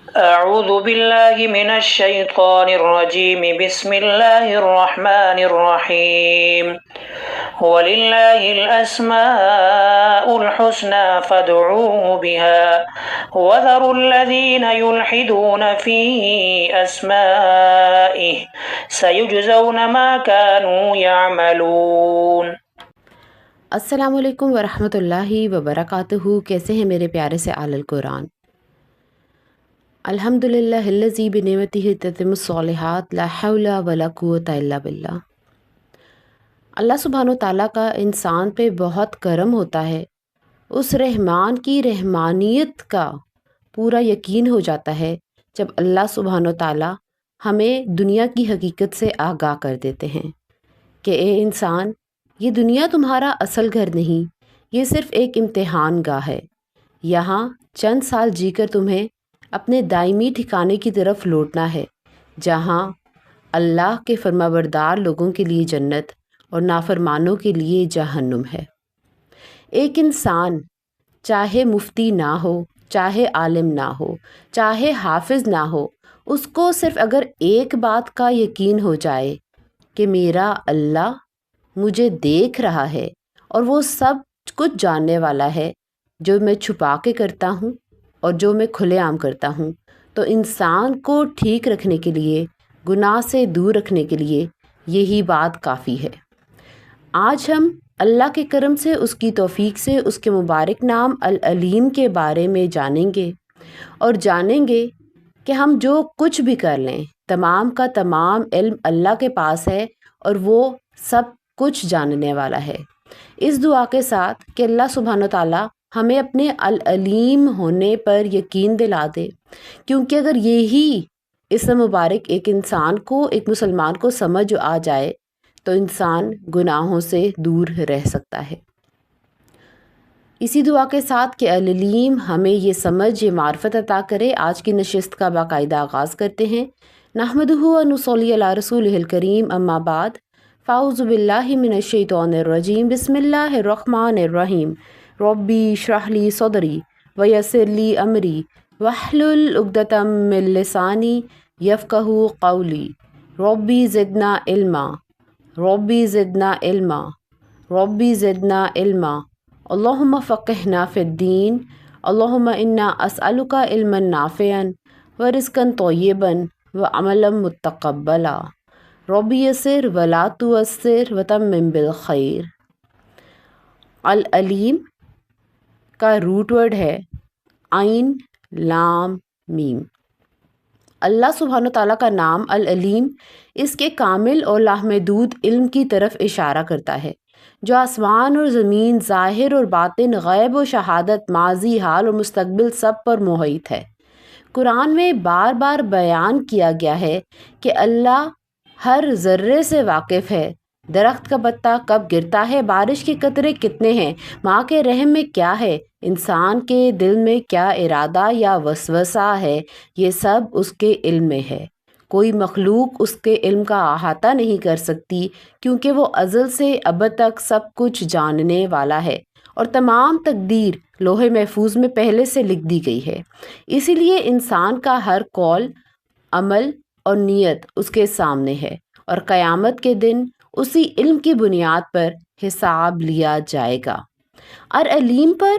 أعوذ بالله من الشيطان الرجيم بسم الله الرحمن الرحيم ولله الأسماء الحسنى فادعوه بها وذروا الذين يلحدون في أسمائه سيجزون ما كانوا يعملون۔ السلام علیکم ورحمۃ اللہ وبرکاتہ۔ کیسے ہیں میرے پیارے سے اعلی القرآن؟ الحمد للہ الذی بنعمتہ تتم الصالحات لا حول ولا قوۃ الا باللہ۔ اللہ سبحانہ و تعالیٰ کا انسان پہ بہت کرم ہوتا ہے۔ اس رحمان کی رحمانیت کا پورا یقین ہو جاتا ہے جب اللہ سبحانہ و تعالیٰ ہمیں دنیا کی حقیقت سے آگاہ کر دیتے ہیں کہ اے انسان، یہ دنیا تمہارا اصل گھر نہیں، یہ صرف ایک امتحان گاہ ہے۔ یہاں چند سال جی کر تمہیں اپنے دائمی ٹھکانے کی طرف لوٹنا ہے، جہاں اللہ کے فرمانبردار لوگوں کے لیے جنت اور نافرمانوں کے لیے جہنم ہے۔ ایک انسان چاہے مفتی نہ ہو، چاہے عالم نہ ہو، چاہے حافظ نہ ہو، اس کو صرف اگر ایک بات کا یقین ہو جائے کہ میرا اللہ مجھے دیکھ رہا ہے اور وہ سب کچھ جاننے والا ہے، جو میں چھپا کے کرتا ہوں اور جو میں کھلے عام کرتا ہوں، تو انسان کو ٹھیک رکھنے کے لیے، گناہ سے دور رکھنے کے لیے یہی بات کافی ہے۔ آج ہم اللہ کے کرم سے، اس کی توفیق سے، اس کے مبارک نام العلیم کے بارے میں جانیں گے، اور جانیں گے کہ ہم جو کچھ بھی کر لیں، تمام کا تمام علم اللہ کے پاس ہے اور وہ سب کچھ جاننے والا ہے۔ اس دعا کے ساتھ کہ اللہ سبحانہ تعالیٰ ہمیں اپنے العلیم ہونے پر یقین دلا دے، کیونکہ اگر یہی اسم مبارک ایک انسان کو، ایک مسلمان کو سمجھ آ جائے تو انسان گناہوں سے دور رہ سکتا ہے۔ اسی دعا کے ساتھ کہ العلیم ہمیں یہ سمجھ، یہ معرفت عطا کرے، آج کی نشست کا باقاعدہ آغاز کرتے ہیں۔ نحمدہ و نصلی علی رسولہ الکریم، اما بعد، فاعوذ باللہ من الشیطان الرجیم، بسم اللہ الرحمن الرحیم۔ ربی اشرح لی صدری ویسر لی امری واحلل عقدۃ من لسانی یفقہوا قولی۔ ربی زدنا علما، ربی زدنا علما، ربی زدنا علما، اللہم فقہنا فی الدین، اللہم انا اسألک علما نافعا ورزقا طیبا وعملا متقبلا، ربی یسر ولا تعسر وتمم بالخیر۔ العلیم کا روٹ ورڈ ہے عین لام میم۔ اللہ سبحانہ تعالیٰ کا نام العلیم اس کے کامل اور لامحدود علم کی طرف اشارہ کرتا ہے، جو آسمان اور زمین، ظاہر اور باطن، غیب و شہادت، ماضی، حال اور مستقبل سب پر محیط ہے۔ قرآن میں بار بار بیان کیا گیا ہے کہ اللہ ہر ذرے سے واقف ہے۔ درخت کا پتا کب گرتا ہے، بارش کے قطرے کتنے ہیں، ماں کے رحم میں کیا ہے، انسان کے دل میں کیا ارادہ یا وسوسہ ہے، یہ سب اس کے علم میں ہے۔ کوئی مخلوق اس کے علم کا احاطہ نہیں کر سکتی، کیونکہ وہ ازل سے ابد تک سب کچھ جاننے والا ہے اور تمام تقدیر لوح محفوظ میں پہلے سے لکھ دی گئی ہے۔ اسی لیے انسان کا ہر قول، عمل اور نیت اس کے سامنے ہے، اور قیامت کے دن اسی علم کی بنیاد پر حساب لیا جائے گا۔ العلیم پر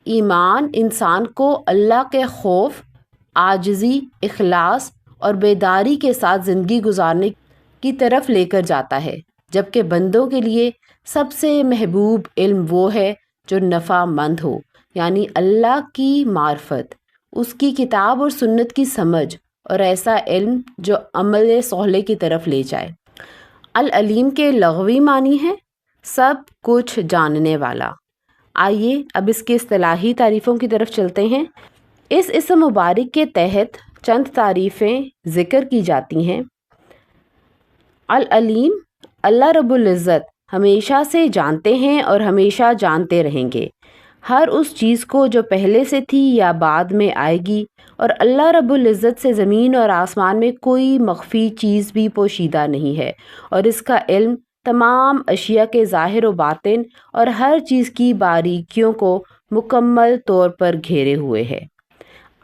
ایمان انسان کو اللہ کے خوف، عاجزی، اخلاص اور بیداری کے ساتھ زندگی گزارنے کی طرف لے کر جاتا ہے، جبکہ بندوں کے لیے سب سے محبوب علم وہ ہے جو نفع مند ہو، یعنی اللہ کی معرفت، اس کی کتاب اور سنت کی سمجھ، اور ایسا علم جو عمل صالح کی طرف لے جائے۔ العلیم کے لغوی معنی ہے سب کچھ جاننے والا۔ آئیے اب اس کی اصطلاحی تعریفوں کی طرف چلتے ہیں۔ اس اسم مبارک کے تحت چند تعریفیں ذکر کی جاتی ہیں۔ العلیم، اللہ رب العزت ہمیشہ سے جانتے ہیں اور ہمیشہ جانتے رہیں گے، ہر اس چیز کو جو پہلے سے تھی یا بعد میں آئے گی، اور اللہ رب العزت سے زمین اور آسمان میں کوئی مخفی چیز بھی پوشیدہ نہیں ہے، اور اس کا علم تمام اشیاء کے ظاہر و باطن اور ہر چیز کی باریکیوں کو مکمل طور پر گھیرے ہوئے ہے۔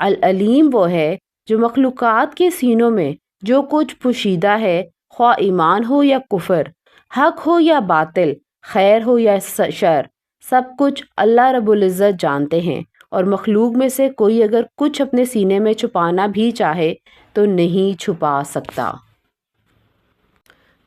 العلیم وہ ہے جو مخلوقات کے سینوں میں جو کچھ پوشیدہ ہے، خواہ ایمان ہو یا کفر، حق ہو یا باطل، خیر ہو یا شر، سب کچھ اللہ رب العزت جانتے ہیں، اور مخلوق میں سے کوئی اگر کچھ اپنے سینے میں چھپانا بھی چاہے تو نہیں چھپا سکتا۔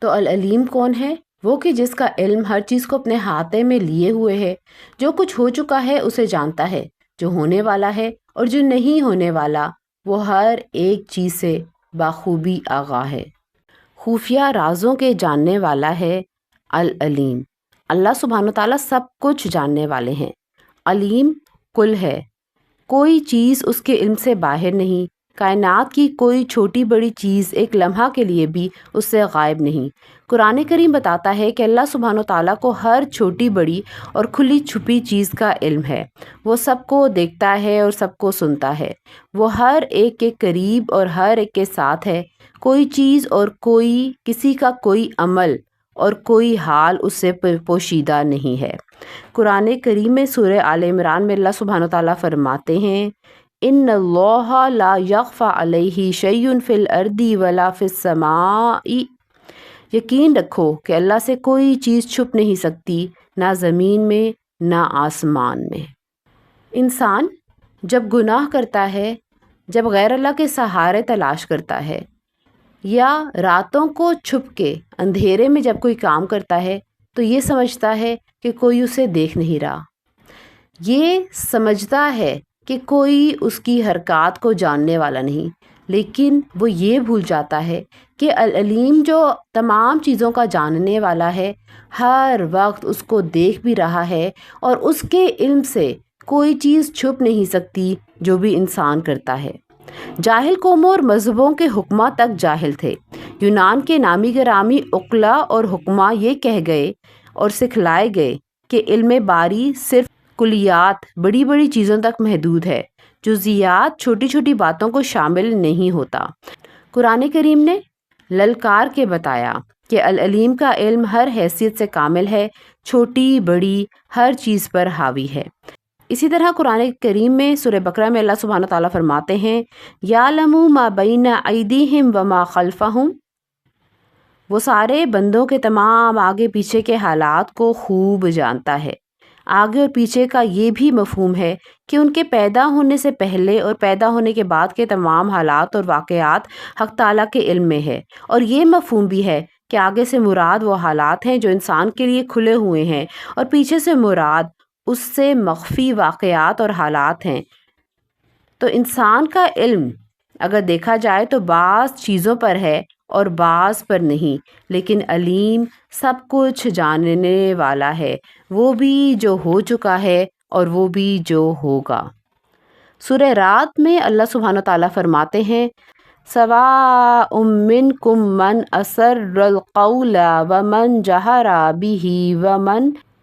تو العلیم کون ہے؟ وہ کہ جس کا علم ہر چیز کو اپنے ہاتھے میں لیے ہوئے ہے، جو کچھ ہو چکا ہے اسے جانتا ہے، جو ہونے والا ہے اور جو نہیں ہونے والا، وہ ہر ایک چیز سے بخوبی آگاہ ہے، خفیہ رازوں کے جاننے والا ہے۔ العلیم، اللہ سبحانہ تعالیٰ سب کچھ جاننے والے ہیں۔ علیم کل ہے، کوئی چیز اس کے علم سے باہر نہیں، کائنات کی کوئی چھوٹی بڑی چیز ایک لمحہ کے لیے بھی اس سے غائب نہیں۔ قرآن کریم بتاتا ہے کہ اللہ سبحانہ تعالیٰ کو ہر چھوٹی بڑی اور کھلی چھپی چیز کا علم ہے، وہ سب کو دیکھتا ہے اور سب کو سنتا ہے، وہ ہر ایک کے قریب اور ہر ایک کے ساتھ ہے، کوئی چیز اور کوئی کسی کا کوئی عمل اور کوئی حال اس سے پوشیدہ نہیں ہے۔ قرآن کریم میں سورہ آل عمران میں اللہ سبحانہ تعالیٰ فرماتے ہیں، ان اللہ لا یخفی علیہ شیء فی الارض ولا فی السماء، یقین رکھو کہ اللہ سے کوئی چیز چھپ نہیں سکتی، نہ زمین میں نہ آسمان میں۔ انسان جب گناہ کرتا ہے، جب غیر اللہ کے سہارے تلاش کرتا ہے، یا راتوں کو چھپ کے اندھیرے میں جب کوئی کام کرتا ہے تو یہ سمجھتا ہے کہ کوئی اسے دیکھ نہیں رہا، یہ سمجھتا ہے کہ کوئی اس کی حرکات کو جاننے والا نہیں، لیکن وہ یہ بھول جاتا ہے کہ العلیم جو تمام چیزوں کا جاننے والا ہے، ہر وقت اس کو دیکھ بھی رہا ہے، اور اس کے علم سے کوئی چیز چھپ نہیں سکتی جو بھی انسان کرتا ہے۔ جاہل قوموں اور مذہبوں کے حکماں تک جاہل تھے۔ یونان کے نامی گرامی عقلا اور حکماں یہ کہہ گئے اور سکھلائے گئے کہ علم باری صرف کلیات بڑی بڑی چیزوں تک محدود ہے، جزیات چھوٹی چھوٹی باتوں کو شامل نہیں ہوتا۔ قرآن کریم نے للکار کے بتایا کہ العلیم کا علم ہر حیثیت سے کامل ہے، چھوٹی بڑی ہر چیز پر حاوی ہے۔ اسی طرح قرآن کریم میں سورہ بقرہ میں اللہ سبحانہ تعالیٰ فرماتے ہیں، یعلم ما بین ایدیہم وما خلفہم، وہ سارے بندوں کے تمام آگے پیچھے کے حالات کو خوب جانتا ہے۔ آگے اور پیچھے کا یہ بھی مفہوم ہے کہ ان کے پیدا ہونے سے پہلے اور پیدا ہونے کے بعد کے تمام حالات اور واقعات حق تعالیٰ کے علم میں ہے، اور یہ مفہوم بھی ہے کہ آگے سے مراد وہ حالات ہیں جو انسان کے لیے کھلے ہوئے ہیں، اور پیچھے سے مراد اس سے مخفی واقعات اور حالات ہیں۔ تو انسان کا علم اگر دیکھا جائے تو بعض چیزوں پر ہے اور بعض پر نہیں، لیکن علیم سب کچھ جاننے والا ہے، وہ بھی جو ہو چکا ہے اور وہ بھی جو ہوگا۔ سورہ رات میں اللہ سبحانہ تعالیٰ فرماتے ہیں، سواء منکم من اسر القول ومن جہر بہ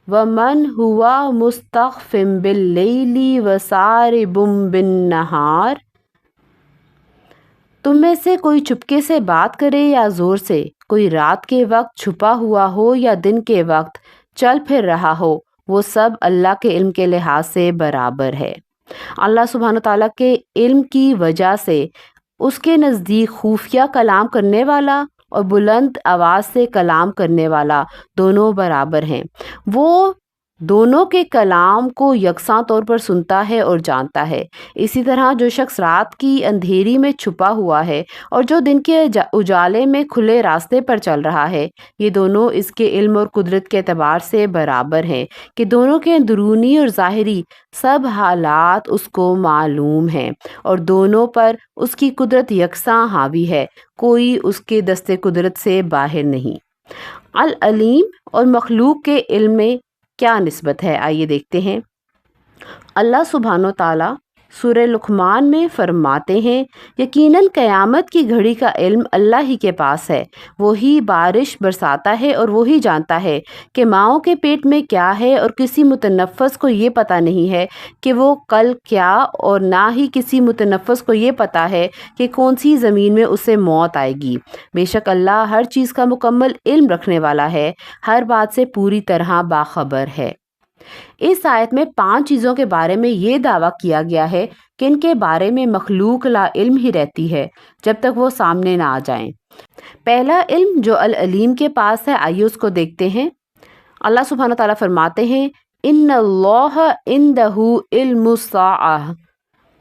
ومن ہوا مستخف باللیل وسارب بالنہار، تم میں سے کوئی چپکے سے بات کرے یا زور سے، کوئی رات کے وقت چھپا ہوا ہو یا دن کے وقت چل پھر رہا ہو، وہ سب اللہ کے علم کے لحاظ سے برابر ہے۔ اللہ سبحانہ تعالیٰ کے علم کی وجہ سے اس کے نزدیک خفیہ کلام کرنے والا اور بلند آواز سے کلام کرنے والا دونوں برابر ہیں، وہ دونوں کے کلام کو یکساں طور پر سنتا ہے اور جانتا ہے۔ اسی طرح جو شخص رات کی اندھیری میں چھپا ہوا ہے اور جو دن کے اجالے میں کھلے راستے پر چل رہا ہے، یہ دونوں اس کے علم اور قدرت کے اعتبار سے برابر ہیں کہ دونوں کے اندرونی اور ظاہری سب حالات اس کو معلوم ہیں، اور دونوں پر اس کی قدرت یکساں حاوی ہے، کوئی اس کے دست قدرت سے باہر نہیں۔ العلیم اور مخلوق کے علم میں کیا نسبت ہے؟ آئیے دیکھتے ہیں۔ اللہ سبحانہ تعالیٰ سورہ لقمان میں فرماتے ہیں، یقیناً قیامت کی گھڑی کا علم اللہ ہی کے پاس ہے، وہی بارش برساتا ہے اور وہی جانتا ہے کہ ماؤں کے پیٹ میں کیا ہے، اور کسی متنفس کو یہ پتہ نہیں ہے کہ وہ کل کیا، اور نہ ہی کسی متنفس کو یہ پتہ ہے کہ کون سی زمین میں اسے موت آئے گی۔ بے شک اللہ ہر چیز کا مکمل علم رکھنے والا ہے، ہر بات سے پوری طرح باخبر ہے۔ اس آیت میں 5 چیزوں کے بارے میں یہ دعویٰ کیا گیا ہے کہ ان کے بارے میں مخلوق لا علم ہی رہتی ہے جب تک وہ سامنے نہ آ جائیں۔ پہلا علم جو العلیم کے پاس ہے، آئیے اس کو دیکھتے ہیں۔ اللہ سبحانہ تعالیٰ فرماتے ہیں ان اللہ عندہ علم الساعہ،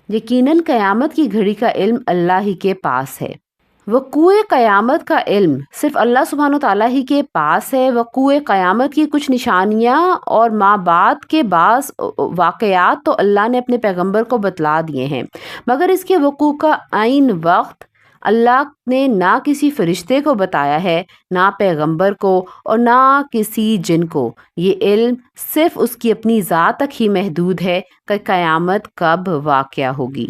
یقیناً قیامت کی گھڑی کا علم اللہ ہی کے پاس ہے۔ وقوع قیامت کا علم صرف اللہ سبحانہ تعالیٰ ہی کے پاس ہے۔ وقوع قیامت کی کچھ نشانیاں اور ماں بعد کے بعض واقعات تو اللہ نے اپنے پیغمبر کو بتلا دیے ہیں، مگر اس کے وقوع کا عین وقت اللہ نے نہ کسی فرشتے کو بتایا ہے، نہ پیغمبر کو، اور نہ کسی جن کو۔ یہ علم صرف اس کی اپنی ذات تک ہی محدود ہے کہ قیامت کب واقع ہوگی۔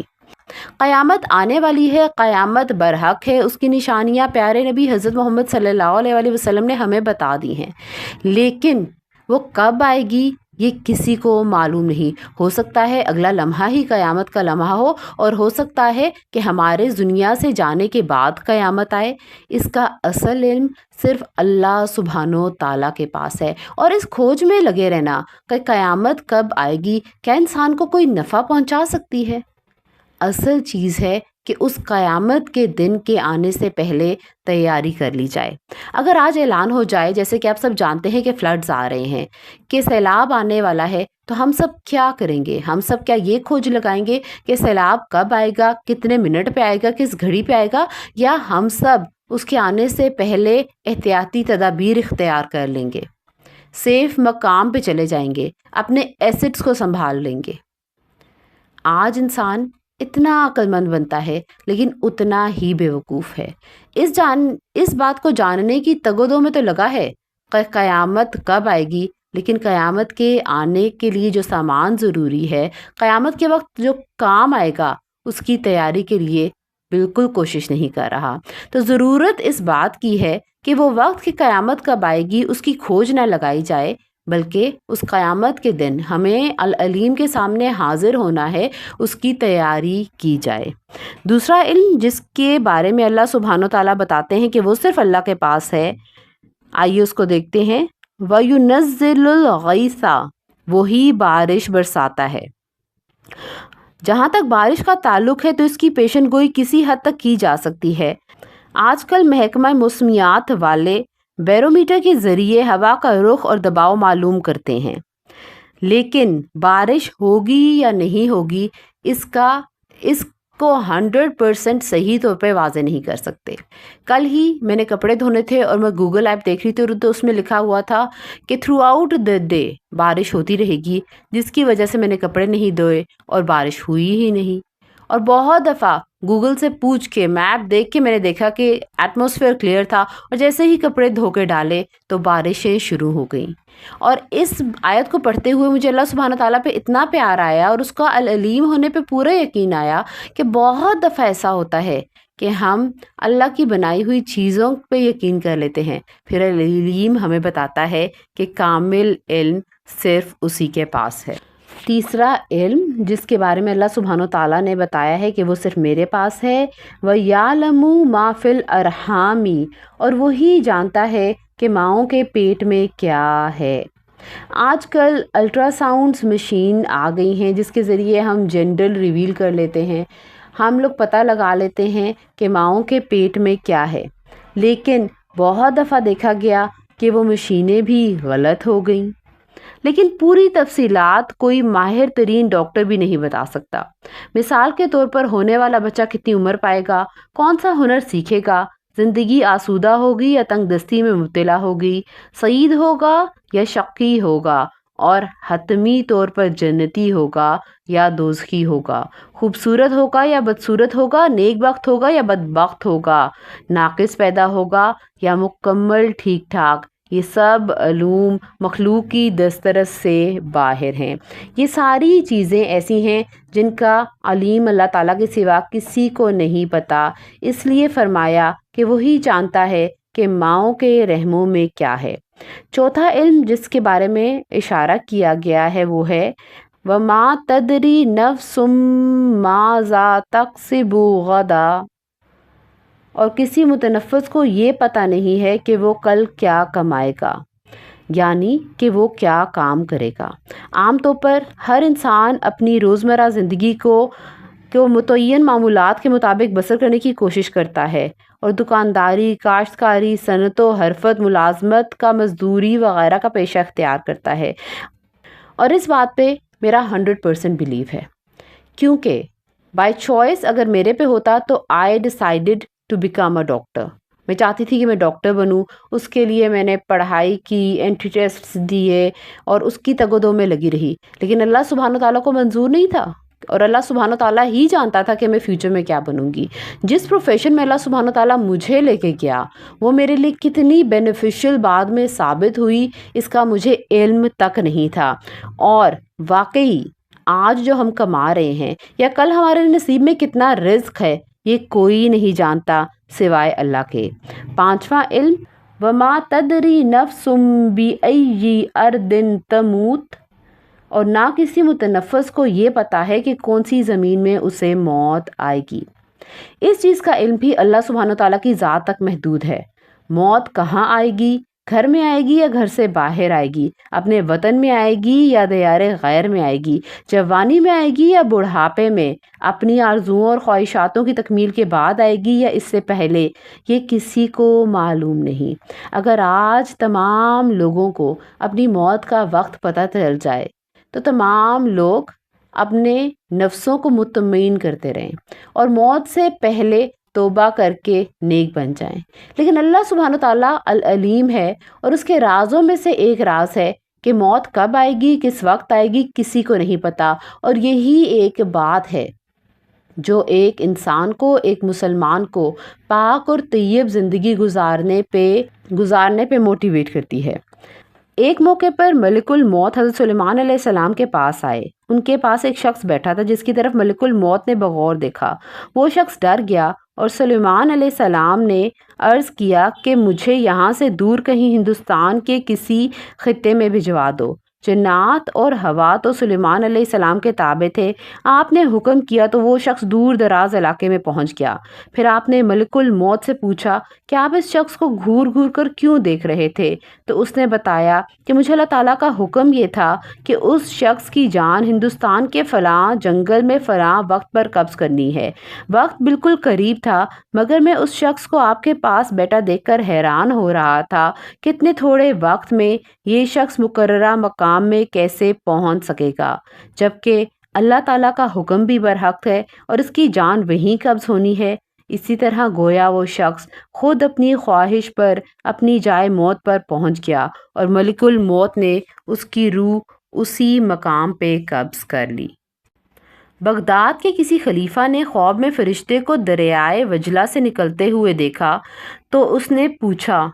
قیامت آنے والی ہے، قیامت برحق ہے، اس کی نشانیاں پیارے نبی حضرت محمد صلی اللہ علیہ وآلہ وسلم نے ہمیں بتا دی ہیں، لیکن وہ کب آئے گی یہ کسی کو معلوم نہیں۔ ہو سکتا ہے اگلا لمحہ ہی قیامت کا لمحہ ہو، اور ہو سکتا ہے کہ ہمارے دنیا سے جانے کے بعد قیامت آئے۔ اس کا اصل علم صرف اللہ سبحانہ تعالیٰ کے پاس ہے، اور اس کھوج میں لگے رہنا کہ قیامت کب آئے گی، کیا انسان کو کوئی نفع پہنچا سکتی ہے؟ اصل چیز ہے کہ اس قیامت کے دن کے آنے سے پہلے تیاری کر لی جائے۔ اگر آج اعلان ہو جائے، جیسے کہ آپ سب جانتے ہیں کہ فلڈز آ رہے ہیں، کہ سیلاب آنے والا ہے، تو ہم سب کیا کریں گے؟ ہم سب کیا یہ کھوج لگائیں گے کہ سیلاب کب آئے گا، کتنے منٹ پہ آئے گا، کس گھڑی پہ آئے گا، یا ہم سب اس کے آنے سے پہلے احتیاطی تدابیر اختیار کر لیں گے، سیف مقام پہ چلے جائیں گے، اپنے ایسٹس کو سنبھال لیں گے؟ آج انسان اتنا عقل مند بنتا ہے لیکن اتنا ہی بیوقوف ہے۔ اس بات کو جاننے کی تگ و دو میں تو لگا ہے کہ قیامت کب آئے گی، لیکن قیامت کے آنے کے لیے جو سامان ضروری ہے، قیامت کے وقت جو کام آئے گا، اس کی تیاری کے لیے بالکل کوشش نہیں کر رہا۔ تو ضرورت اس بات کی ہے کہ وہ وقت کی قیامت کب آئے گی اس کی کھوج نہ لگائی جائے، بلکہ اس قیامت کے دن ہمیں العلیم کے سامنے حاضر ہونا ہے، اس کی تیاری کی جائے۔ دوسرا علم جس کے بارے میں اللہ سبحانہ تعالیٰ بتاتے ہیں کہ وہ صرف اللہ کے پاس ہے، آئیے اس کو دیکھتے ہیں۔ وَيُنَزِّلُ الْغَيْثَ، وہی بارش برساتا ہے۔ جہاں تک بارش کا تعلق ہے تو اس کی پیشن گوئی کسی حد تک کی جا سکتی ہے۔ آج کل محکمہ موسمیات والے بیرومیٹر کے ذریعے ہوا کا رخ اور دباؤ معلوم کرتے ہیں، لیکن بارش ہوگی یا نہیں ہوگی اس کو 100% صحیح طور پہ واضح نہیں کر سکتے۔ کل ہی میں نے کپڑے دھونے تھے اور میں گوگل ایپ دیکھ رہی تھی، تو اس میں لکھا ہوا تھا کہ تھرو آؤٹ دا ڈے بارش ہوتی رہے گی، جس کی وجہ سے میں نے کپڑے نہیں دھوئے اور بارش ہوئی ہی نہیں۔ اور بہت دفعہ گوگل سے پوچھ کے، میپ دیکھ کے میں نے دیکھا کہ ایٹماسفیئر کلیئر تھا، اور جیسے ہی کپڑے دھو کے ڈالے تو بارشیں شروع ہو گئیں۔ اور اس آیت کو پڑھتے ہوئے مجھے اللہ سبحانہ تعالیٰ پہ اتنا پیار آیا اور اس کا العلیم ہونے پہ پورا یقین آیا کہ بہت دفعہ ایسا ہوتا ہے کہ ہم اللہ کی بنائی ہوئی چیزوں پہ یقین کر لیتے ہیں، پھر العلیم ہمیں بتاتا ہے کہ کامل علم صرف اسی کے پاس ہے۔ تیسرا علم جس کے بارے میں اللہ سبحانہ تعالیٰ نے بتایا ہے کہ وہ صرف میرے پاس ہے، وَيَعْلَمُ مَا فِي الْأَرْحَامِ، اور وہی جانتا ہے کہ ماؤں کے پیٹ میں کیا ہے۔ آج کل الٹرا ساؤنڈز مشین آ گئی ہیں جس کے ذریعے ہم جینڈر ریویل کر لیتے ہیں، ہم لوگ پتہ لگا لیتے ہیں کہ ماؤں کے پیٹ میں کیا ہے، لیکن بہت دفعہ دیکھا گیا کہ وہ مشینیں بھی غلط ہو گئیں، لیکن پوری تفصیلات کوئی ماہر ترین ڈاکٹر بھی نہیں بتا سکتا۔ مثال کے طور پر ہونے والا بچہ کتنی عمر پائے گا، کون سا ہنر سیکھے گا، زندگی آسودہ ہوگی یا تنگ دستی میں مبتلا ہوگی، سعید ہوگا یا شقی ہوگا، اور حتمی طور پر جنتی ہوگا یا دوزخی ہوگا، خوبصورت ہوگا یا بدصورت ہوگا، نیک بخت ہوگا یا بدبخت ہوگا، ناقص پیدا ہوگا یا مکمل ٹھیک ٹھاک، یہ سب علوم مخلوق کی دسترس سے باہر ہیں۔ یہ ساری چیزیں ایسی ہیں جن کا علیم اللہ تعالیٰ کے سوا کسی کو نہیں پتہ، اس لیے فرمایا کہ وہی جانتا ہے کہ ماؤں کے رحموں میں کیا ہے۔ چوتھا علم جس کے بارے میں اشارہ کیا گیا ہے وہ ہے وَمَا تَدْرِي نَفْسٌ مَاذَا تَكْسِبُ غَدًا، اور کسی متنفس کو یہ پتہ نہیں ہے کہ وہ کل کیا کمائے گا۔ یعنی کہ وہ کیا کام کرے گا۔ عام طور پر ہر انسان اپنی روزمرہ زندگی کو متعین معمولات کے مطابق بسر کرنے کی کوشش کرتا ہے، اور دکانداری، کاشتکاری، صنعت و حرفت، ملازمت کا مزدوری وغیرہ کا پیشہ اختیار کرتا ہے۔ اور اس بات پہ میرا 100% بلیو ہے، کیونکہ بائی چوائس اگر میرے پہ ہوتا تو I decided to become a doctor. میں چاہتی تھی کہ میں ڈاکٹر بنوں، اس کے لیے میں نے پڑھائی کی، انٹری ٹیسٹس دیے اور اس کی تگ و دو میں لگی رہی، لیکن اللہ سبحانہ تعالیٰ کو منظور نہیں تھا، اور اللہ سبحانہ تعالیٰ ہی جانتا تھا کہ میں فیوچر میں کیا بنوں گی۔ جس پروفیشن میں اللہ سبحانہ تعالیٰ مجھے لے کے گیا وہ میرے لیے کتنی بینیفیشل بعد میں ثابت ہوئی، اس کا مجھے علم تک نہیں تھا۔ اور واقعی آج جو ہم کما رہے ہیں یا کل ہمارے نصیب میں کتنا رزق ہے، یہ کوئی نہیں جانتا سوائے اللہ کے۔ 5واں علم، وما تدری نفس بأی ارض تموت، اور نہ کسی متنفس کو یہ پتا ہے کہ کون سی زمین میں اسے موت آئے گی۔ اس چیز کا علم بھی اللہ سبحانہ تعالیٰ کی ذات تک محدود ہے۔ موت کہاں آئے گی، گھر میں آئے گی یا گھر سے باہر آئے گی، اپنے وطن میں آئے گی یا دیار غیر میں آئے گی، جوانی میں آئے گی یا بڑھاپے میں، اپنی آرزوؤں اور خواہشاتوں کی تکمیل کے بعد آئے گی یا اس سے پہلے، یہ کسی کو معلوم نہیں۔ اگر آج تمام لوگوں کو اپنی موت کا وقت پتہ چل جائے تو تمام لوگ اپنے نفسوں کو مطمئن کرتے رہیں اور موت سے پہلے توبہ کر کے نیک بن جائیں۔ لیکن اللہ سبحانہ تعالیٰ العلیم ہے، اور اس کے رازوں میں سے ایک راز ہے کہ موت کب آئے گی، کس وقت آئے گی، کسی کو نہیں پتا۔ اور یہی ایک بات ہے جو ایک انسان کو، ایک مسلمان کو پاک اور طیب زندگی گزارنے پہ موٹیویٹ کرتی ہے۔ ایک موقع پر ملک الموت حضرت سلیمان علیہ السلام کے پاس آئے۔ ان کے پاس ایک شخص بیٹھا تھا جس کی طرف ملک الموت نے بغور دیکھا۔ وہ شخص ڈر گیا اور سلیمان علیہ السلام نے عرض کیا کہ مجھے یہاں سے دور کہیں ہندوستان کے کسی خطے میں بھجوا دو۔ جنات اور ہوا تو سلیمان علیہ السلام کے تابع تھے۔ آپ نے حکم کیا تو وہ شخص دور دراز علاقے میں پہنچ گیا۔ پھر آپ نے ملک الموت سے پوچھا کہ آپ اس شخص کو گھور گھور کر کیوں دیکھ رہے تھے؟ تو اس نے بتایا کہ مجھے اللہ تعالیٰ کا حکم یہ تھا کہ اس شخص کی جان ہندوستان کے فلاں جنگل میں فلاں وقت پر قبض کرنی ہے۔ وقت بالکل قریب تھا، مگر میں اس شخص کو آپ کے پاس بیٹھا دیکھ کر حیران ہو رہا تھا کہ اتنے تھوڑے وقت میں یہ شخص مقررہ مقام میں کیسے پہنچ سکے گا، جبکہ اللہ تعالیٰ کا حکم بھی برحق ہے اور اس کی جان وہیں قبض ہونی ہے۔ اسی طرح گویا وہ شخص خود اپنی خواہش پر اپنی جائے موت پر پہنچ گیا اور ملک الموت نے اس کی روح اسی مقام پہ قبض کر لی۔ بغداد کے کسی خلیفہ نے خواب میں فرشتے کو دریائے وجلہ سے نکلتے ہوئے دیکھا تو اس نے پوچھا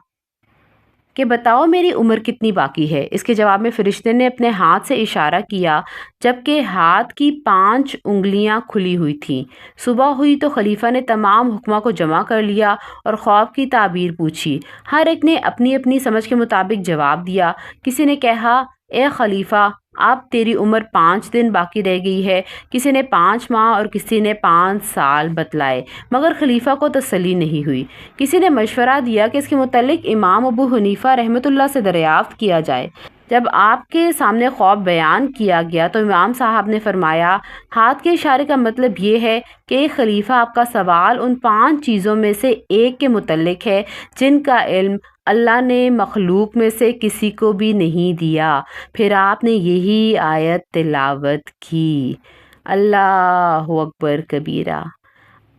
کہ بتاؤ میری عمر کتنی باقی ہے۔ اس کے جواب میں فرشتے نے اپنے ہاتھ سے اشارہ کیا، جبکہ ہاتھ کی 5 انگلیاں کھلی ہوئی تھیں۔ صبح ہوئی تو خلیفہ نے تمام حکما کو جمع کر لیا اور خواب کی تعبیر پوچھی۔ ہر ایک نے اپنی اپنی سمجھ کے مطابق جواب دیا۔ کسی نے کہا، اے خلیفہ، اب تیری عمر 5 دن باقی رہ گئی ہے۔ کسی نے 5 ماہ اور کسی نے 5 سال بتلائے، مگر خلیفہ کو تسلی نہیں ہوئی۔ کسی نے مشورہ دیا کہ اس کے متعلق امام ابو حنیفہ رحمۃ اللہ سے دریافت کیا جائے۔ جب آپ کے سامنے خواب بیان کیا گیا تو امام صاحب نے فرمایا، ہاتھ کے اشارے کا مطلب یہ ہے کہ ایک خلیفہ آپ کا سوال ان 5 چیزوں میں سے ایک کے متعلق ہے جن کا علم اللہ نے مخلوق میں سے کسی کو بھی نہیں دیا۔ پھر آپ نے یہی آیت تلاوت کی، اللہ اکبر کبیرہ۔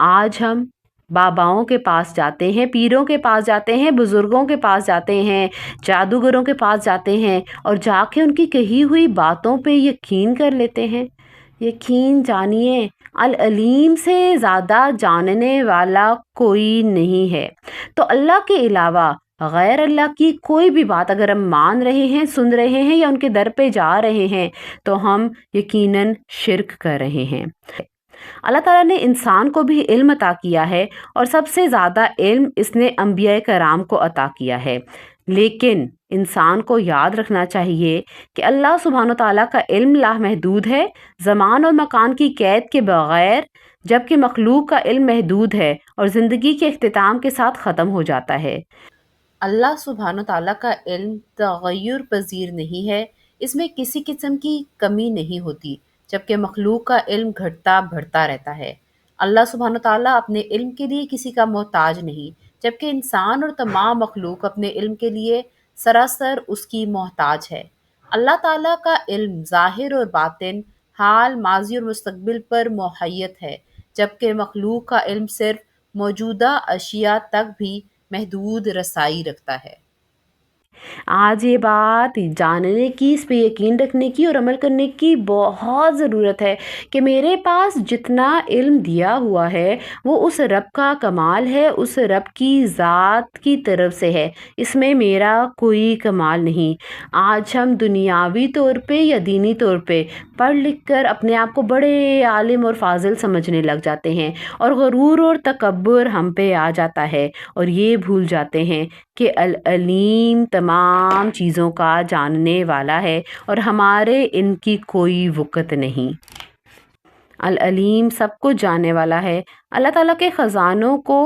آج ہم باباؤں کے پاس جاتے ہیں، پیروں کے پاس جاتے ہیں، بزرگوں کے پاس جاتے ہیں، جادوگروں کے پاس جاتے ہیں اور جا کے ان کی کہی ہوئی باتوں پہ یقین کر لیتے ہیں۔ یقین جانیے، العلیم سے زیادہ جاننے والا کوئی نہیں ہے۔ تو اللہ کے علاوہ غیر اللہ کی کوئی بھی بات اگر ہم مان رہے ہیں، سن رہے ہیں یا ان کے در پہ جا رہے ہیں تو ہم یقیناً شرک کر رہے ہیں۔ اللہ تعالیٰ نے انسان کو بھی علم عطا کیا ہے اور سب سے زیادہ علم اس نے انبیاء کرام کو عطا کیا ہے، لیکن انسان کو یاد رکھنا چاہیے کہ اللہ سبحانہ تعالیٰ کا علم لامحدود ہے، زمان اور مکان کی قید کے بغیر، جبکہ مخلوق کا علم محدود ہے اور زندگی کے اختتام کے ساتھ ختم ہو جاتا ہے۔ اللہ سبحانہ تعالیٰ کا علم تغیر پذیر نہیں ہے، اس میں کسی قسم کی کمی نہیں ہوتی، جبکہ مخلوق کا علم گھٹتا بڑھتا رہتا ہے۔ اللہ سبحانہ تعالیٰ اپنے علم کے لیے کسی کا محتاج نہیں، جبکہ انسان اور تمام مخلوق اپنے علم کے لیے سراسر اس کی محتاج ہے۔ اللہ تعالیٰ کا علم ظاہر اور باطن، حال، ماضی اور مستقبل پر محیط ہے، جبکہ مخلوق کا علم صرف موجودہ اشیاء تک بھی محدود رسائی رکھتا ہے۔ آج یہ بات جاننے کی، اس پہ یقین رکھنے کی اور عمل کرنے کی بہت ضرورت ہے کہ میرے پاس جتنا علم دیا ہوا ہے وہ اس رب کا کمال ہے، اس رب کی ذات کی طرف سے ہے، اس میں میرا کوئی کمال نہیں۔ آج ہم دنیاوی طور پہ یا دینی طور پہ پڑھ لکھ کر اپنے آپ کو بڑے عالم اور فاضل سمجھنے لگ جاتے ہیں، اور غرور اور تکبر ہم پہ آ جاتا ہے، اور یہ بھول جاتے ہیں کہ العلیم تمام چیزوں کا جاننے والا ہے اور ہمارے ان کی کوئی وقت نہیں۔ العلیم سب کچھ جاننے والا ہے۔ اللہ تعالیٰ کے خزانوں کو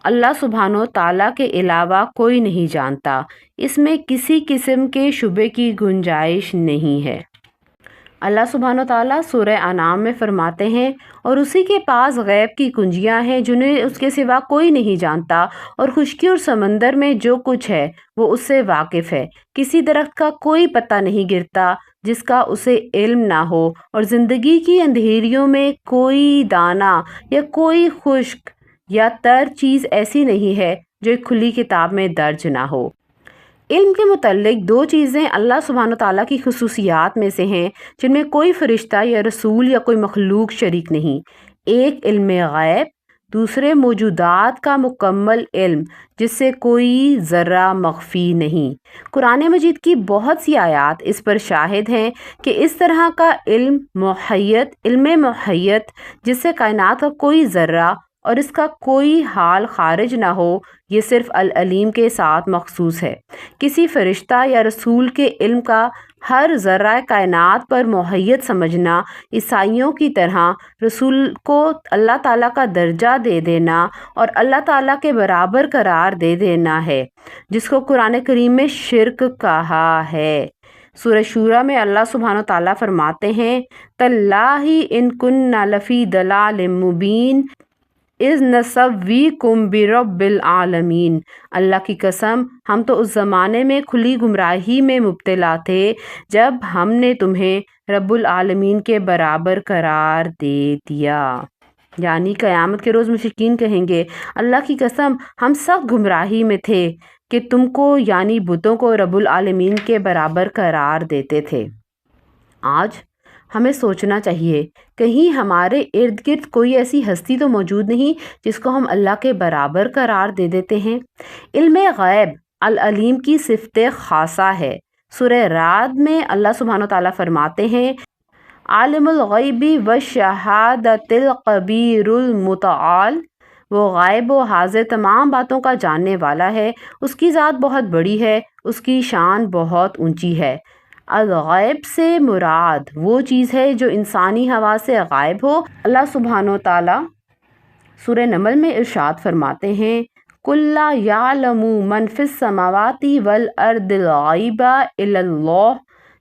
اللہ سبحانہ تعالیٰ کے علاوہ کوئی نہیں جانتا، اس میں کسی قسم کے شبے کی گنجائش نہیں ہے۔ اللہ سبحانہ تعالیٰ سورہ انعام میں فرماتے ہیں، اور اسی کے پاس غیب کی کنجیاں ہیں جنہیں اس کے سوا کوئی نہیں جانتا، اور خشکی اور سمندر میں جو کچھ ہے وہ اس سے واقف ہے۔ کسی درخت کا کوئی پتا نہیں گرتا جس کا اسے علم نہ ہو، اور زندگی کی اندھیریوں میں کوئی دانہ یا کوئی خشک یا تر چیز ایسی نہیں ہے جو ایک کھلی کتاب میں درج نہ ہو۔ علم کے متعلق دو چیزیں اللہ سبحانہ تعالیٰ کی خصوصیات میں سے ہیں جن میں کوئی فرشتہ یا رسول یا کوئی مخلوق شریک نہیں۔ ایک علم غیب، دوسرے موجودات کا مکمل علم جس سے کوئی ذرہ مخفی نہیں۔ قرآن مجید کی بہت سی آیات اس پر شاہد ہیں کہ اس طرح کا علم محیط جس سے کائنات کا کوئی ذرہ اور اس کا کوئی حال خارج نہ ہو، یہ صرف العلیم کے ساتھ مخصوص ہے۔ کسی فرشتہ یا رسول کے علم کا ہر ذرہ کائنات پر محیط سمجھنا عیسائیوں کی طرح رسول کو اللہ تعالیٰ کا درجہ دے دینا اور اللہ تعالیٰ کے برابر قرار دے دینا ہے، جس کو قرآن کریم میں شرک کہا ہے۔ سورہ شورى میں اللہ سبحانہ تعالیٰ فرماتے ہیں، تاللہ ان کننا لفی ضلال مبین اذ نسویکم برب العالمین۔ اللہ کی قسم ہم تو اس زمانے میں کھلی گمراہی میں مبتلا تھے جب ہم نے تمہیں رب العالمین کے برابر قرار دے دیا۔ یعنی قیامت کے روز مشرکین کہیں گے، اللہ کی قسم ہم سخت گمراہی میں تھے کہ تم کو یعنی بتوں کو رب العالمین کے برابر قرار دیتے تھے۔ آج ہمیں سوچنا چاہیے، کہیں ہمارے ارد گرد کوئی ایسی ہستی تو موجود نہیں جس کو ہم اللہ کے برابر قرار دے دیتے ہیں۔ علم غیب العلیم کی صفت خاصہ ہے۔ سورہ رعد میں اللہ سبحانہ تعالیٰ فرماتے ہیں، عالم الغیب والشہادۃ الکبیر المتعال۔ وہ غائب و حاضر تمام باتوں کا جاننے والا ہے، اس کی ذات بہت بڑی ہے، اس کی شان بہت اونچی ہے۔ الغیب سے مراد وہ چیز ہے جو انسانی حواس سے غائب ہو۔ اللہ سبحانہ تعالیٰ سورہ نمل میں ارشاد فرماتے ہیں، قُل لَا يَعْلَمُ مَن فِي السَّمَاوَاتِ وَالْأَرْضِ الْغَیْبَ إِلَّا اللَّهُ۔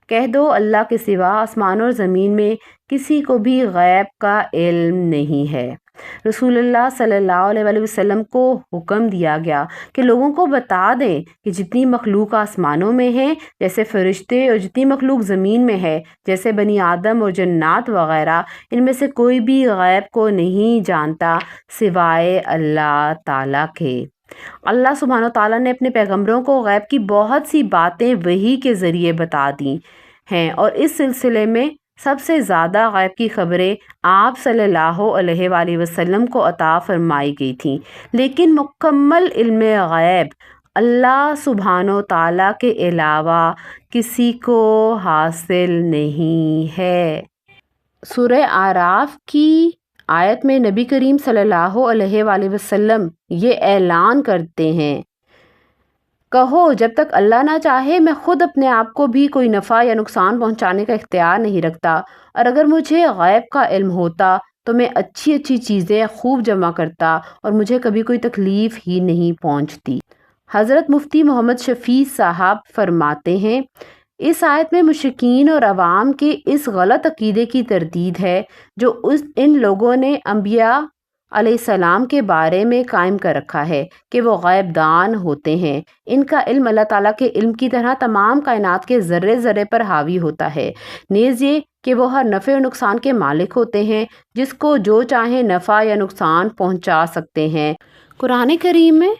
کہہ دو اللہ کے سوا آسمان اور زمین میں کسی کو بھی غیب کا علم نہیں ہے۔ رسول اللہ صلی اللہ علیہ وسلم کو حکم دیا گیا کہ لوگوں کو بتا دیں کہ جتنی مخلوق آسمانوں میں ہے جیسے فرشتے، اور جتنی مخلوق زمین میں ہے جیسے بنی آدم اور جنات وغیرہ، ان میں سے کوئی بھی غیب کو نہیں جانتا سوائے اللہ تعالیٰ کے۔ اللہ سبحانہ تعالیٰ نے اپنے پیغمبروں کو غیب کی بہت سی باتیں وحی کے ذریعے بتا دی ہیں، اور اس سلسلے میں سب سے زیادہ غیب کی خبریں آپ صلی اللہ علیہ وآلہ وسلم کو عطا فرمائی گئی تھیں، لیکن مکمل علم غیب اللہ سبحانہ تعالیٰ کے علاوہ کسی کو حاصل نہیں ہے۔ سورہ اعراف کی آیت میں نبی کریم صلی اللہ علیہ وآلہ وسلم یہ اعلان کرتے ہیں، کہو جب تک اللہ نہ چاہے میں خود اپنے آپ کو بھی کوئی نفع یا نقصان پہنچانے کا اختیار نہیں رکھتا، اور اگر مجھے غیب کا علم ہوتا تو میں اچھی اچھی چیزیں خوب جمع کرتا اور مجھے کبھی کوئی تکلیف ہی نہیں پہنچتی۔ حضرت مفتی محمد شفیع صاحب فرماتے ہیں اس آیت میں مشرکین اور عوام کے اس غلط عقیدے کی تردید ہے جو ان لوگوں نے انبیاء علیہ السلام کے بارے میں قائم کر رکھا ہے کہ وہ غیب دان ہوتے ہیں۔ ان کا علم اللہ تعالیٰ کے علم کی طرح تمام کائنات کے ذرے ذرے پر حاوی ہوتا ہے، نیز یہ کہ وہ ہر نفع و نقصان کے مالک ہوتے ہیں، جس کو جو چاہیں نفع یا نقصان پہنچا سکتے ہیں۔ قرآن کریم میں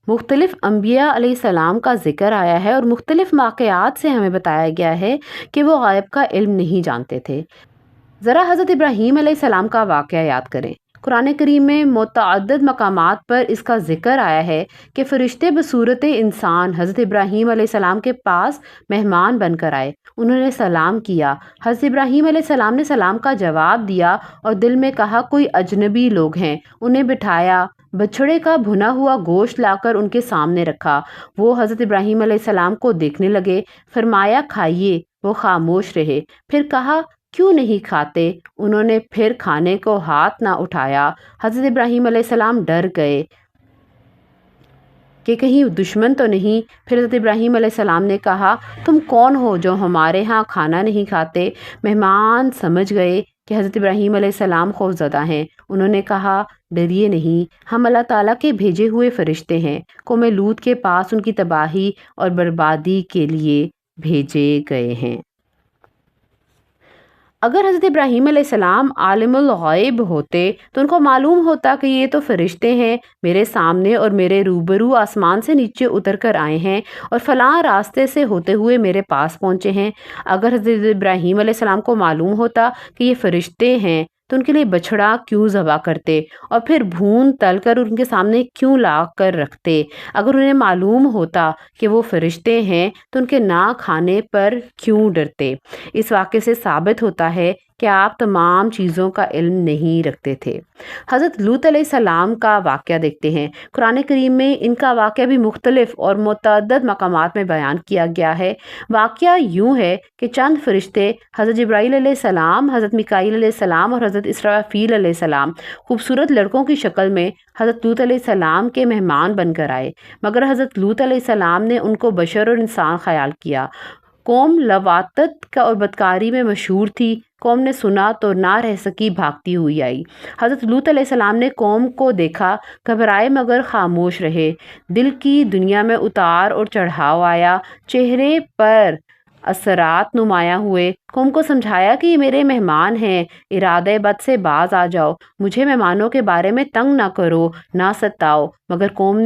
مختلف انبیاء علیہ السلام کا ذکر آیا ہے اور مختلف واقعات سے ہمیں بتایا گیا ہے کہ وہ غیب کا علم نہیں جانتے تھے۔ ذرا حضرت ابراہیم علیہ السلام کا واقعہ یاد کریں۔ قرآن کریم میں متعدد مقامات پر اس کا ذکر آیا ہے کہ فرشتے بصورت انسان حضرت ابراہیم علیہ السلام کے پاس مہمان بن کر آئے، انہوں نے سلام کیا، حضرت ابراہیم علیہ السلام نے سلام کا جواب دیا اور دل میں کہا کوئی اجنبی لوگ ہیں، انہیں بٹھایا، بچھڑے کا بھنا ہوا گوشت لا کر ان کے سامنے رکھا، وہ حضرت ابراہیم علیہ السلام کو دیکھنے لگے، فرمایا کھائیے، وہ خاموش رہے، پھر کہا کیوں نہیں کھاتے؟ انہوں نے پھر کھانے کو ہاتھ نہ اٹھایا۔ حضرت ابراہیم علیہ السلام ڈر گئے کہ کہیں دشمن تو نہیں۔ پھر حضرت ابراہیم علیہ السلام نے کہا تم کون ہو جو ہمارے ہاں کھانا نہیں کھاتے؟ مہمان سمجھ گئے کہ حضرت ابراہیم علیہ السلام خوفزدہ ہیں، انہوں نے کہا ڈریے نہیں، ہم اللہ تعالیٰ کے بھیجے ہوئے فرشتے ہیں، قوم لوط کے پاس ان کی تباہی اور بربادی کے لیے بھیجے گئے ہیں۔ اگر حضرت ابراہیم علیہ السلام عالم الغیب ہوتے تو ان کو معلوم ہوتا کہ یہ تو فرشتے ہیں، میرے سامنے اور میرے روبرو آسمان سے نیچے اتر کر آئے ہیں اور فلاں راستے سے ہوتے ہوئے میرے پاس پہنچے ہیں۔ اگر حضرت ابراہیم علیہ السلام کو معلوم ہوتا کہ یہ فرشتے ہیں تو ان کے لیے بچھڑا کیوں ذبح کرتے اور پھر بھون تل کر ان کے سامنے کیوں لا کر رکھتے؟ اگر انہیں معلوم ہوتا کہ وہ فرشتے ہیں تو ان کے نہ کھانے پر کیوں ڈرتے؟ اس واقعے سے ثابت ہوتا ہے کہ آپ تمام چیزوں کا علم نہیں رکھتے تھے۔ حضرت لوط علیہ السلام کا واقعہ دیکھتے ہیں۔ قرآن کریم میں ان کا واقعہ بھی مختلف اور متعدد مقامات میں بیان کیا گیا ہے۔ واقعہ یوں ہے کہ چند فرشتے حضرت جبرائیل علیہ السلام، حضرت میکائیل علیہ السلام اور حضرت اسرافیل علیہ السلام خوبصورت لڑکوں کی شکل میں حضرت لوط علیہ السلام کے مہمان بن کر آئے، مگر حضرت لوط علیہ السلام نے ان کو بشر اور انسان خیال کیا۔ قوم لواطت اور بدکاری میں مشہور تھی، قوم نے سنا تو نہ رہ سکی، بھاگتی ہوئی آئی۔ حضرت لوط علیہ السلام نے قوم کو دیکھا، گھبرائے مگر خاموش رہے۔ دل کی دنیا میں اتار اور چڑھاؤ آیا، چہرے پر اثرات نمایاں ہوئے۔ قوم کو سمجھایا کہ یہ میرے مہمان ہیں، ارادہ بد سے باز آ جاؤ، مجھے مہمانوں کے بارے میں تنگ نہ کرو، نہ ستاؤ، مگر قوم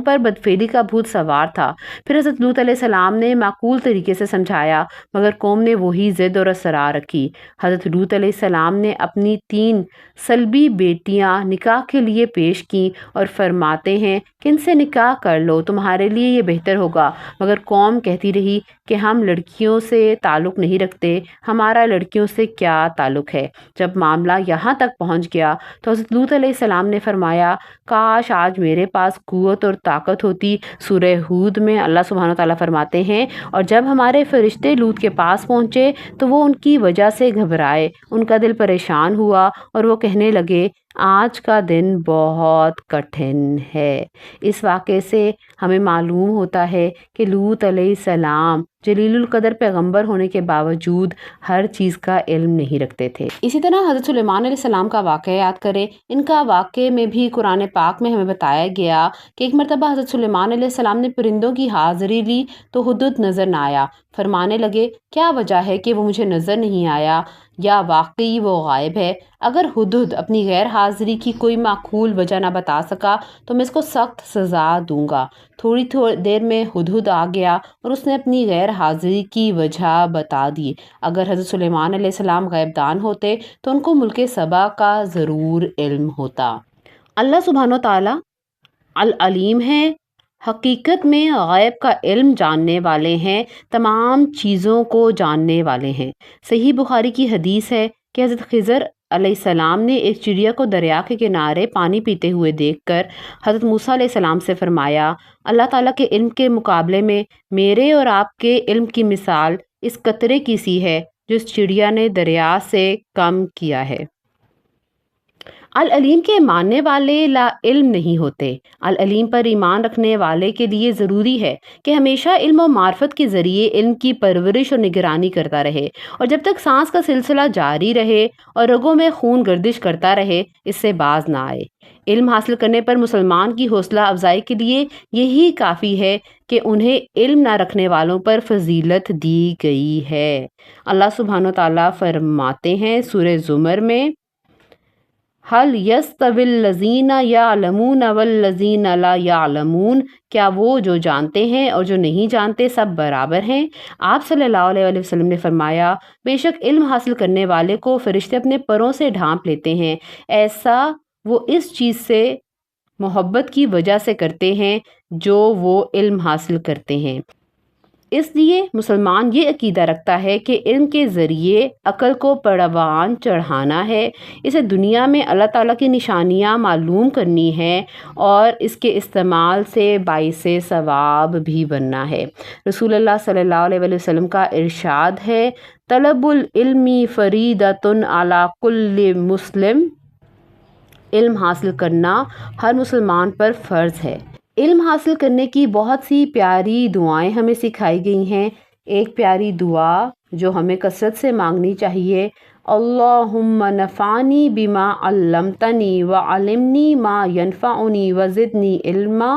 پر بدفعلی کا بھوت سوار تھا۔ پھر حضرت لوط علیہ السلام نے معقول طریقے سے سمجھایا، مگر قوم نے وہی ضد اور اصرار رکھی۔ حضرت لوط علیہ السلام نے اپنی 3 صلبی بیٹیاں نکاح کے لیے پیش کیں اور فرماتے ہیں کہ ان سے نکاح کر لو، تمہارے لیے یہ بہتر ہوگا، مگر قوم کہتی رہی کہ ہم لڑکیوں سے تعلق نہیں رکھتے، ہمارا لڑکیوں سے کیا تعلق ہے۔ جب معاملہ یہاں تک پہنچ گیا تو حضرت لوط علیہ السلام نے فرمایا کاش آج میرے پاس قوت اور طاقت ہوتی۔ سورہ ہود میں اللہ سبحانہ وتعالیٰ فرماتے ہیں اور جب ہمارے فرشتے لوط کے پاس پہنچے تو وہ ان کی وجہ سے گھبرائے، ان کا دل پریشان ہوا اور وہ کہنے لگے آج کا دن بہت کٹھن ہے۔ اس واقعے سے ہمیں معلوم ہوتا ہے کہ لوط علیہ السلام جلیل القدر پیغمبر ہونے کے باوجود ہر چیز کا علم نہیں رکھتے تھے۔ اسی طرح حضرت سلیمان علیہ السلام کا واقعہ یاد کریں۔ ان کا واقعے میں بھی قرآن پاک میں ہمیں بتایا گیا کہ ایک مرتبہ حضرت سلیمان علیہ السلام نے پرندوں کی حاضری لی تو ہدہد نظر نہ آیا، فرمانے لگے کیا وجہ ہے کہ وہ مجھے نظر نہیں آیا، یا واقعی وہ غائب ہے؟ اگر ہدہد اپنی غیر حاضری کی کوئی معقول وجہ نہ بتا سکا تو میں اس کو سخت سزا دوں گا۔ تھوڑی دیر میں ہدہد آ گیا اور اس نے اپنی غیر حاضری کی وجہ بتا دی۔ اگر حضرت سلیمان علیہ السلام غیب دان ہوتے تو ان کو ملک سبا کا ضرور علم ہوتا۔ اللہ سبحانہ وتعالیٰ العلیم ہے، حقیقت میں غیب کا علم جاننے والے ہیں، تمام چیزوں کو جاننے والے ہیں۔ صحیح بخاری کی حدیث ہے کہ حضرت خضر علیہ السلام نے ایک چڑیا کو دریا کے کنارے پانی پیتے ہوئے دیکھ کر حضرت موسیٰ علیہ السلام سے فرمایا اللہ تعالیٰ کے علم کے مقابلے میں میرے اور آپ کے علم کی مثال اس قطرے کی سی ہے جو اس چڑیا نے دریا سے کم کیا ہے۔ العلیم کے ماننے والے لا علم نہیں ہوتے۔ العلیم پر ایمان رکھنے والے کے لیے ضروری ہے کہ ہمیشہ علم و معرفت کے ذریعے علم کی پرورش اور نگرانی کرتا رہے، اور جب تک سانس کا سلسلہ جاری رہے اور رگوں میں خون گردش کرتا رہے اس سے باز نہ آئے۔ علم حاصل کرنے پر مسلمان کی حوصلہ افزائی کے لیے یہی کافی ہے کہ انہیں علم نہ رکھنے والوں پر فضیلت دی گئی ہے۔ اللہ سبحانہ و تعالیٰ فرماتے ہیں سورہ زمر میں، هل يستوي الذين يعلمون والذين لا يعلمون، کیا وہ جو جانتے ہیں اور جو نہیں جانتے سب برابر ہیں؟ آپ صلی اللہ علیہ وسلم نے فرمایا، بے شک علم حاصل کرنے والے کو فرشتے اپنے پروں سے ڈھانپ لیتے ہیں، ایسا وہ اس چیز سے محبت کی وجہ سے کرتے ہیں جو وہ علم حاصل کرتے ہیں۔ اس لیے مسلمان یہ عقیدہ رکھتا ہے کہ علم کے ذریعے عقل کو پروان چڑھانا ہے، اسے دنیا میں اللہ تعالیٰ کی نشانیاں معلوم کرنی ہے اور اس کے استعمال سے باعث ثواب بھی بننا ہے۔ رسول اللہ صلی اللہ علیہ وسلم کا ارشاد ہے، طلب العلم فریضۃ علی کل مسلم، علم حاصل کرنا ہر مسلمان پر فرض ہے۔ علم حاصل کرنے کی بہت سی پیاری دعائیں ہمیں سکھائی گئی ہیں۔ ایک پیاری دعا جو ہمیں کثرت سے مانگنی چاہیے، اللہم نفعنی بما علمتنی وعلمنی ما ینفعنی وزدنی علما،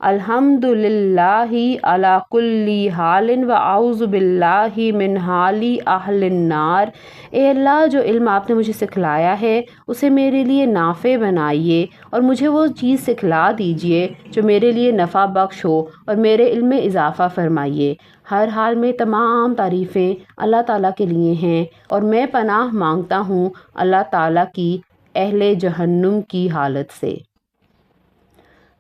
الحمد للہ علی کل حال واعوذ باللہ من حال اہل النار۔ اے اللہ، جو علم آپ نے مجھے سکھلایا ہے اسے میرے لیے نافع بنائیے اور مجھے وہ چیز سکھلا دیجئے جو میرے لیے نفع بخش ہو، اور میرے علم میں اضافہ فرمائیے۔ ہر حال میں تمام تعریفیں اللہ تعالیٰ کے لیے ہیں، اور میں پناہ مانگتا ہوں اللہ تعالیٰ کی اہل جہنم کی حالت سے۔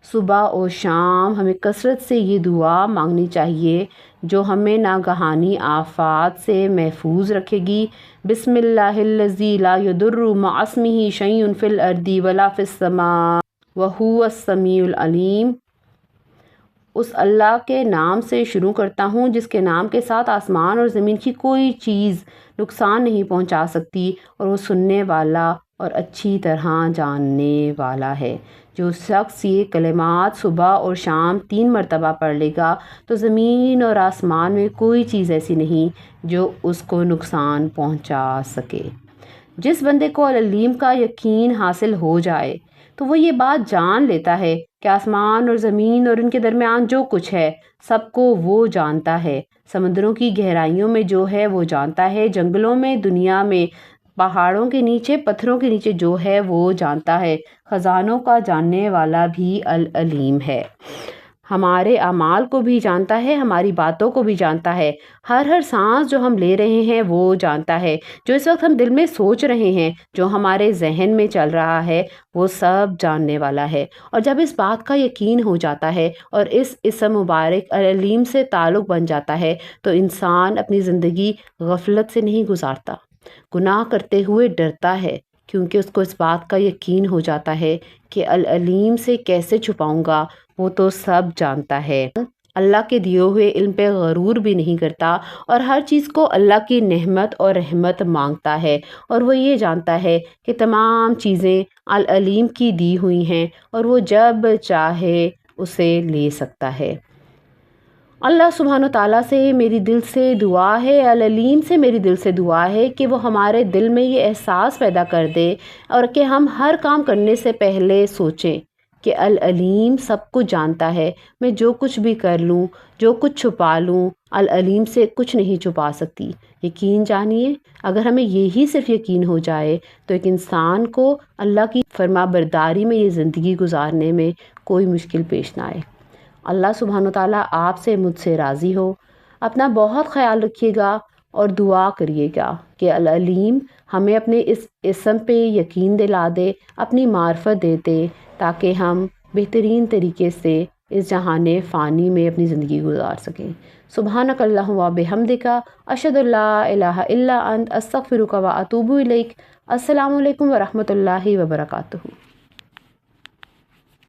صبح اور شام ہمیں کثرت سے یہ دعا مانگنی چاہیے جو ہمیں ناگہانی آفات سے محفوظ رکھے گی۔ بسم اللہ الذی لا یضر مع اسمہ شیء فی الارض ولا فی السماء وہو السمیع العلیم۔ اس اللہ کے نام سے شروع کرتا ہوں جس کے نام کے ساتھ آسمان اور زمین کی کوئی چیز نقصان نہیں پہنچا سکتی، اور وہ سننے والا اور اچھی طرح جاننے والا ہے۔ جو شخص یہ کلمات صبح اور شام 3 مرتبہ پڑھ لے گا تو زمین اور آسمان میں کوئی چیز ایسی نہیں جو اس کو نقصان پہنچا سکے۔ جس بندے کو العلیم کا یقین حاصل ہو جائے تو وہ یہ بات جان لیتا ہے کہ آسمان اور زمین اور ان کے درمیان جو کچھ ہے سب کو وہ جانتا ہے، سمندروں کی گہرائیوں میں جو ہے وہ جانتا ہے، جنگلوں میں، دنیا میں، پہاڑوں کے نیچے، پتھروں کے نیچے جو ہے وہ جانتا ہے، خزانوں کا جاننے والا بھی العلیم ہے۔ ہمارے اعمال کو بھی جانتا ہے، ہماری باتوں کو بھی جانتا ہے، ہر سانس جو ہم لے رہے ہیں وہ جانتا ہے، جو اس وقت ہم دل میں سوچ رہے ہیں، جو ہمارے ذہن میں چل رہا ہے وہ سب جاننے والا ہے۔ اور جب اس بات کا یقین ہو جاتا ہے اور اس اسم مبارک العلیم سے تعلق بن جاتا ہے تو انسان اپنی زندگی غفلت سے نہیں گزارتا، گناہ کرتے ہوئے ڈرتا ہے، کیونکہ اس کو اس بات کا یقین ہو جاتا ہے کہ العلیم سے کیسے چھپاؤں گا، وہ تو سب جانتا ہے۔ اللہ کے دیے ہوئے علم پہ غرور بھی نہیں کرتا اور ہر چیز کو اللہ کی نعمت اور رحمت مانگتا ہے، اور وہ یہ جانتا ہے کہ تمام چیزیں العلیم کی دی ہوئی ہیں اور وہ جب چاہے اسے لے سکتا ہے۔ اللہ سبحانہ تعالیٰ سے میری دل سے دعا ہے، العلیم سے میری دل سے دعا ہے کہ وہ ہمارے دل میں یہ احساس پیدا کر دے اور کہ ہم ہر کام کرنے سے پہلے سوچیں کہ العلیم سب کچھ جانتا ہے، میں جو کچھ بھی کر لوں، جو کچھ چھپا لوں، العلیم سے کچھ نہیں چھپا سکتی۔ یقین جانیے، اگر ہمیں یہی صرف یقین ہو جائے تو ایک انسان کو اللہ کی فرما برداری میں یہ زندگی گزارنے میں کوئی مشکل پیش نہ آئے۔ اللہ سبحانہ تعالیٰ آپ سے مجھ سے راضی ہو۔ اپنا بہت خیال رکھیے گا اور دعا کریے گا کہ العلیم ہمیں اپنے اس اسم پہ یقین دلا دے، اپنی معرفت دے دے، تاکہ ہم بہترین طریقے سے اس جہان فانی میں اپنی زندگی گزار سکیں۔ سبحانک اللہم و بحمدک، اشہد ان لا الہ الا انت، استغفرک و اتوب الیک۔ السلام علیکم ورحمۃ اللہ وبرکاتہ۔